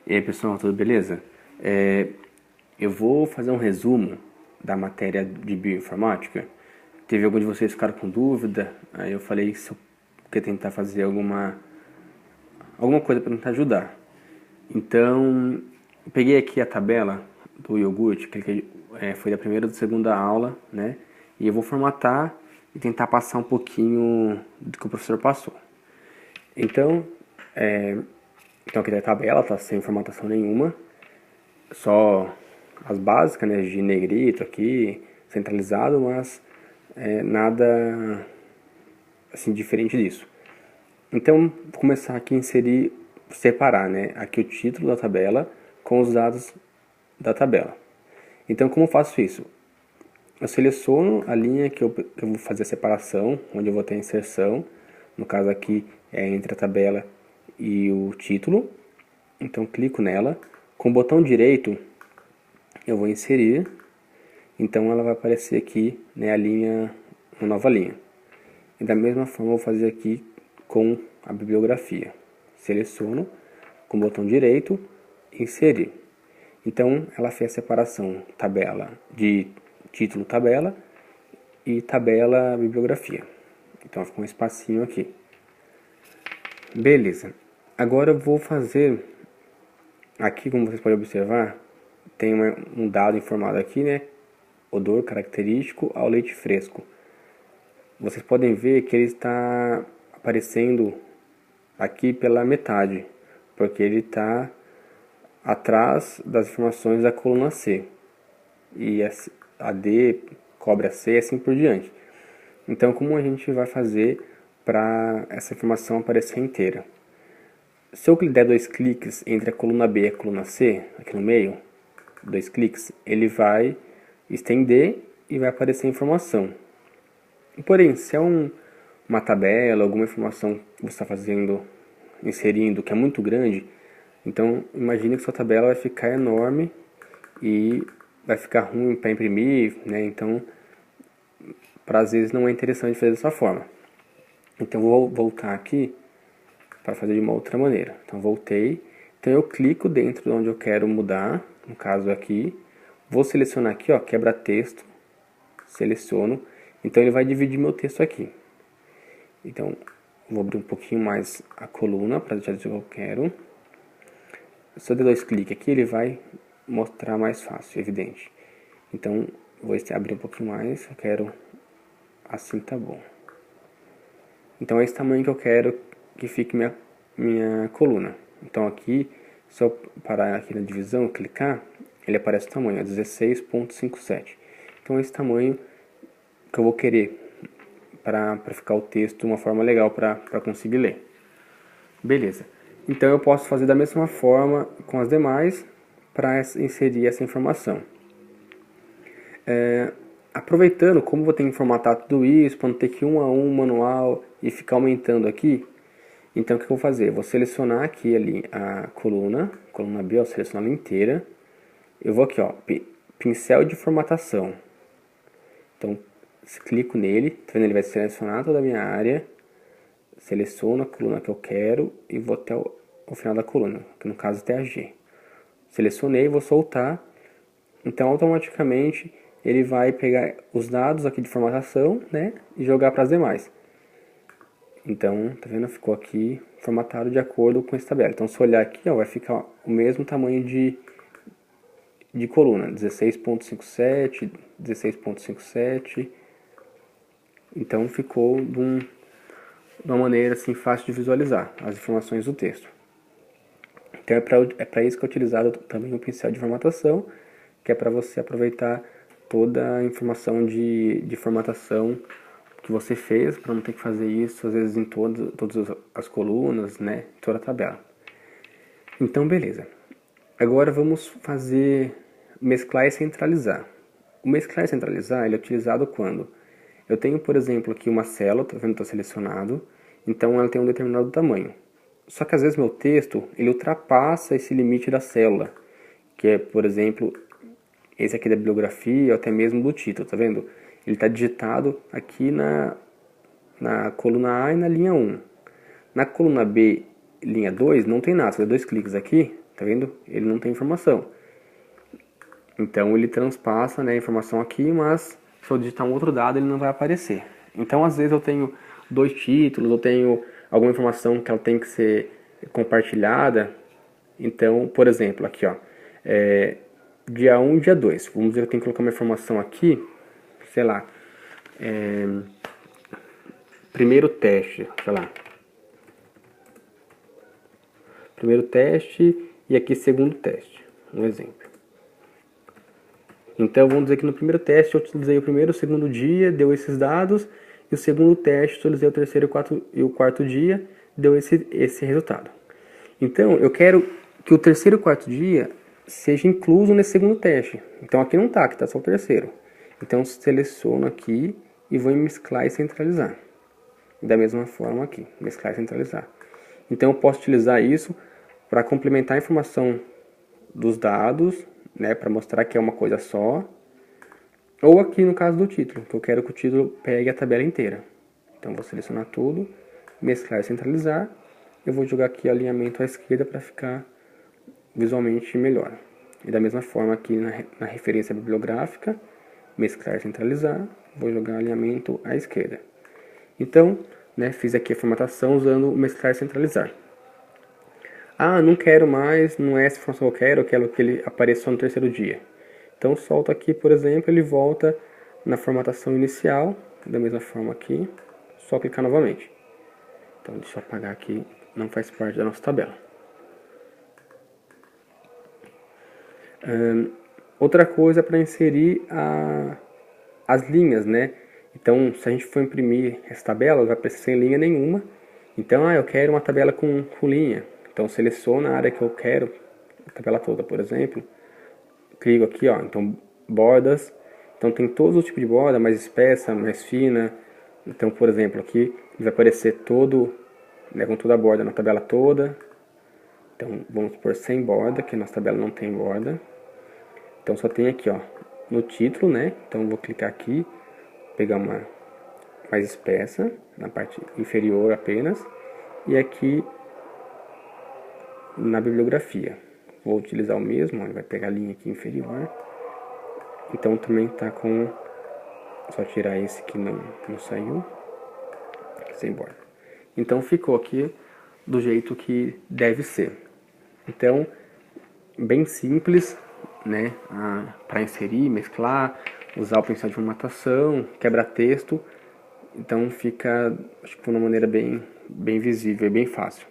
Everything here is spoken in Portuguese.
E aí pessoal, tudo beleza? Eu vou fazer um resumo da matéria de bioinformática. Teve algum de vocês que ficaram com dúvida, aí eu falei se eu queria tentar fazer alguma coisa para tentar ajudar. Então, eu peguei aqui a tabela do iogurte, foi da primeira e da segunda aula, né? E eu vou formatar e tentar passar um pouquinho do que o professor passou. Então, aqui tá a tabela, tá sem formatação nenhuma, só as básicas, né, de negrito aqui, centralizado, mas nada assim diferente disso. Então, vou começar aqui a inserir, separar, né, aqui o título da tabela com os dados da tabela. Então, como eu faço isso? Eu seleciono a linha que eu vou fazer a separação, onde eu vou ter a inserção, no caso aqui é entre a tabela e o título. Então, clico nela. Com o botão direito, eu vou inserir. Então, ela vai aparecer aqui, né, uma nova linha. E da mesma forma, eu vou fazer aqui com a bibliografia. Seleciono com o botão direito, inserir. Então, ela fez a separação tabela de título tabela e tabela bibliografia. Então, ficou um espacinho aqui. Beleza. Agora eu vou fazer, aqui como vocês podem observar, tem um dado informado aqui, né? Odor característico ao leite fresco. Vocês podem ver que ele está aparecendo aqui pela metade, porque ele está atrás das informações da coluna C. E a D cobre a C e assim por diante. Então, como a gente vai fazer para essa informação aparecer inteira? Se eu der 2 cliques entre a coluna B e a coluna C, aqui no meio, 2 cliques, ele vai estender e vai aparecer a informação. Porém, se é uma tabela, alguma informação que você está inserindo, que é muito grande, então imagine que sua tabela vai ficar enorme e vai ficar ruim para imprimir, né? Então, para às vezes não é interessante fazer dessa forma. Então, vou voltar aqui para fazer de uma outra maneira. Então, voltei. Então, eu clico dentro de onde eu quero mudar, no caso aqui. Vou selecionar aqui, ó, quebra texto. Seleciono. Então, ele vai dividir meu texto aqui. Então, vou abrir um pouquinho mais a coluna para deixar do jeito que eu quero. Se eu der 2 cliques aqui, ele vai mostrar mais fácil, evidente. Então, vou abrir um pouquinho mais, eu quero assim, tá bom. Então, é esse tamanho que eu quero que fique minha coluna. Então, aqui, se eu parar aqui na divisão, clicar, ele aparece o tamanho, é 16,57. Então, é esse tamanho que eu vou querer para ficar o texto de uma forma legal para conseguir ler. Beleza. Então, eu posso fazer da mesma forma com as demais para inserir essa informação. Aproveitando, como vou ter que formatar tudo isso, para não ter que ir um a um manual e ficar aumentando aqui, então o que eu vou fazer? Eu vou selecionar aqui a coluna B, eu seleciono ela inteira. Eu vou aqui, ó, pincel de formatação. Então, clico nele, tá vendo? Ele vai selecionar toda a minha área, seleciono a coluna que eu quero e vou até o final da coluna, que no caso até a G. Selecionei, vou soltar, então automaticamente ele vai pegar os dados aqui de formatação, né, e jogar para as demais. Então, tá vendo? Ficou aqui formatado de acordo com essa tabela. Então, se eu olhar aqui, ó, vai ficar o mesmo tamanho de coluna, 16,57, 16,57. Então, ficou de uma maneira assim fácil de visualizar as informações do texto. Então, é para isso que é utilizado também o pincel de formatação, que é para você aproveitar toda a informação de formatação que você fez, para não ter que fazer isso às vezes em todas as colunas, né, toda a tabela. Então, beleza. Agora vamos mesclar e centralizar. O mesclar e centralizar ele é utilizado quando eu tenho, por exemplo, aqui uma célula, tá vendo? Está selecionado, então ela tem um determinado tamanho. Só que às vezes meu texto ele ultrapassa esse limite da célula, que é, por exemplo, esse aqui da bibliografia ou até mesmo do título, tá vendo? Ele está digitado aqui na coluna A e na linha 1. Na coluna B, linha 2, não tem nada, você dá 2 cliques aqui, tá vendo? Ele não tem informação. Então ele transpassa, né, a informação aqui, mas se eu digitar um outro dado ele não vai aparecer. Então às vezes eu tenho dois títulos, eu tenho alguma informação que ela tem que ser compartilhada. Então, por exemplo, aqui ó, dia 1 e dia 2. Vamos dizer que eu tenho que colocar uma informação aqui, sei lá, primeiro teste, sei lá. Primeiro teste e aqui segundo teste, um exemplo. Então vamos dizer que no primeiro teste eu utilizei o primeiro e o segundo dia, deu esses dados, e o segundo teste eu utilizei o terceiro e o quarto dia, deu esse resultado. Então eu quero que o terceiro e o quarto dia seja incluso nesse segundo teste. Então aqui não está, aqui está só o terceiro. Então seleciono aqui e vou em mesclar e centralizar. Da mesma forma aqui, mesclar e centralizar. Então eu posso utilizar isso para complementar a informação dos dados, né, para mostrar que é uma coisa só. Ou aqui no caso do título, que eu quero que o título pegue a tabela inteira. Então vou selecionar tudo, mesclar e centralizar. Eu vou jogar aqui o alinhamento à esquerda para ficar visualmente melhor. E da mesma forma aqui na referência bibliográfica, mesclar e centralizar, vou jogar alinhamento à esquerda. Então, né, fiz aqui a formatação usando o mesclar e centralizar. Ah, não quero mais, não é essa informação que eu quero que ele apareça só no terceiro dia. Então solto aqui, por exemplo, ele volta na formatação inicial, da mesma forma aqui, só clicar novamente. Então deixa eu apagar aqui, não faz parte da nossa tabela. Outra coisa para inserir as linhas, né? Então, se a gente for imprimir essa tabela, vai aparecer sem linha nenhuma. Então, eu quero uma tabela com linha. Então, seleciono a área que eu quero, a tabela toda, por exemplo. Clico aqui, ó, então, bordas. Então, tem todos os tipos de borda, mais espessa, mais fina. Então, por exemplo, aqui, ele vai aparecer todo, né, com toda a borda na tabela toda. Então, vamos por sem borda, que a nossa tabela não tem borda. Então, só tem aqui, ó, no título, né? Então, eu vou clicar aqui, pegar uma mais espessa, na parte inferior apenas, e aqui na bibliografia. Vou utilizar o mesmo, ele vai pegar a linha aqui inferior. Então também tá com, só tirar esse que não saiu, sem borda. Então ficou aqui do jeito que deve ser. Então, bem simples, né, para inserir, mesclar, usar o pincel de formatação, quebra-texto. Então fica, tipo, de uma maneira bem visível e bem fácil.